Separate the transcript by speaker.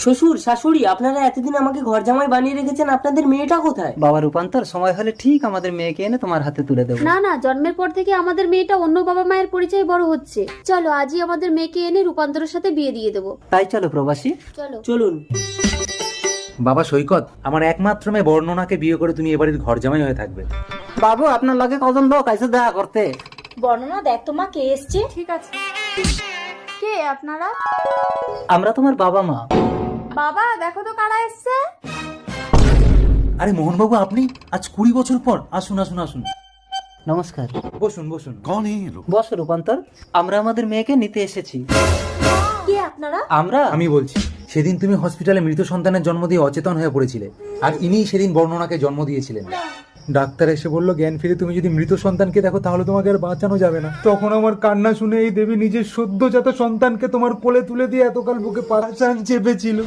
Speaker 1: শ্বশুর শাশুড়ি, আপনারা এতদিন আমাকে ঘর জামাই বানিয়ে রেখেছেন, আপনাদের মেয়েটা কোথায়?
Speaker 2: বাবা রূপান্তর, সময় হলে ঠিক আমাদের মেয়েকে এনে তোমার হাতে তুলে দেবো।
Speaker 3: না না, জন্মের পর থেকে আমাদের মেয়েটা অন্য বাবা মায়ের পরিচয়ে বড় হচ্ছে। চলো আজই আমাদের মেয়েকে এনে রূপান্তরের সাথে বিয়ে দিয়ে দেবো।
Speaker 2: তাই চলো প্রবাসী।
Speaker 3: চলো।
Speaker 1: চলুন।
Speaker 4: বাবা সৈকত, আমার একমাত্র মেয়ে বর্ণনাকে বিয়ে করে তুমি এবাড়ির ঘর জামাই হয়ে থাকবে।
Speaker 2: বাবু, আপনার লাগে কজন লোক আইসে দেখা করতে?
Speaker 5: বর্ণনা দেখ তোমা কে এসছে।
Speaker 6: ঠিক আছে। কে আপনারা?
Speaker 2: আমরা তোমার বাবা মা।
Speaker 6: বাবা দেখো তো কারা এসছে।
Speaker 4: আরে মোহনবাবু, আপনি আজ 20 বছর পর। আসুন আসুন আসুন,
Speaker 2: নমস্কার।
Speaker 4: বসুন বসুন।
Speaker 2: বস রূপান্তর, আমরা আমাদের মেয়েকে নিতে এসেছি।
Speaker 5: কে আপনারা?
Speaker 2: আমরা
Speaker 4: আমি বলছি, সেদিন তুমি হসপিটালে মৃত সন্তানের জন্ম দিয়ে অচেতন হয়ে পড়েছিলে, আর ইনিই সেদিন বর্ণনাকে জন্ম দিয়েছিলেন। ডাক্তার এসে বললো জ্ঞান ফিরে তুমি যদি মৃত সন্তানকে দেখো তাহলে তোমাকে আর বাঁচানো যাবে না। তখন আমার কান্না শুনে এই দেবী নিজের সদ্যজাত সন্তানকে তোমার কোলে তুলে দিয়ে এতকাল বুকে পাশান চেপেছিল।